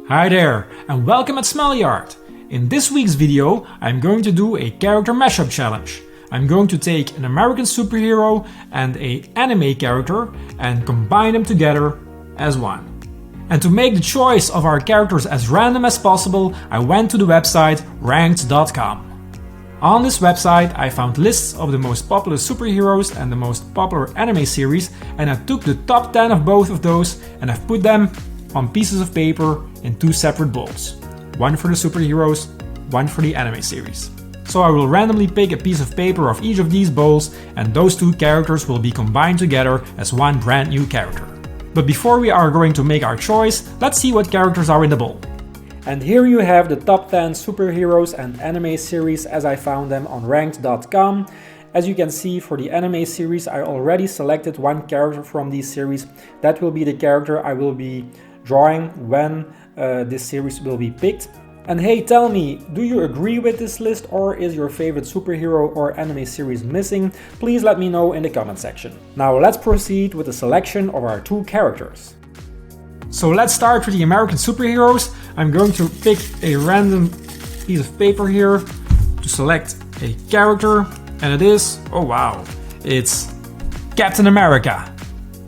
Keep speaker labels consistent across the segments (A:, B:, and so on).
A: Hi there, and welcome at Smelly Art. In this week's video, I'm going to do a character mashup challenge. I'm going to take an American superhero and an anime character and combine them together as one. And to make the choice of our characters as random as possible, I went to the website ranked.com. On this website, I found lists of the most popular superheroes and the most popular anime series, and I took the top 10 of both of those and I've put them on pieces of paper in two separate bowls. One for the superheroes, one for the anime series. So I will randomly pick a piece of paper of each of these bowls, and those two characters will be combined together as one brand new character. But before we are going to make our choice, let's see what characters are in the bowl. And here you have the top 10 superheroes and anime series as I found them on ranked.com. As you can see, for the anime series, I already selected one character from these series. That will be the character I will be drawing when this series will be picked. And hey, tell me, do you agree with this list, or is your favorite superhero or anime series missing? Please let me know in the comment section. Now let's proceed with the selection of our two characters. So let's start with the American superheroes. I'm going to pick a random piece of paper here to select a character, and it is, oh wow, it's Captain America.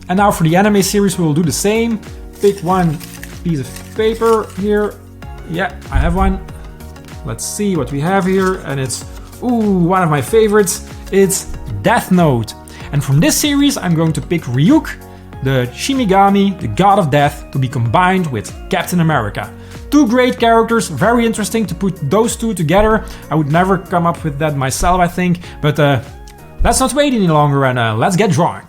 A: And now for the anime series we will do the same. Pick one piece of paper here. Yeah, I have one. Let's see what we have here, and it's, one of my favorites. It's Death Note. And from this series I'm going to pick Ryuk, the Shinigami, the god of death, to be combined with Captain America. Two great characters, very interesting to put those two together. I would never come up with that myself, I think, but let's not wait any longer and let's get drawing.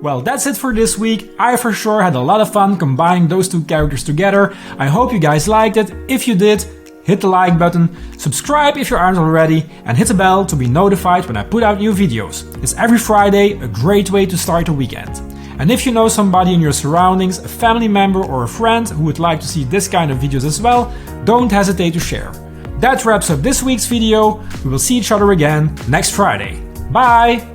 A: Well, that's it for this week. I for sure had a lot of fun combining those two characters together. I hope you guys liked it. If you did, hit the like button, subscribe if you aren't already, and hit the bell to be notified when I put out new videos. It's every Friday, a great way to start the weekend. And if you know somebody in your surroundings, a family member or a friend who would like to see this kind of videos as well, don't hesitate to share. That wraps up this week's video. We will see each other again next Friday. Bye!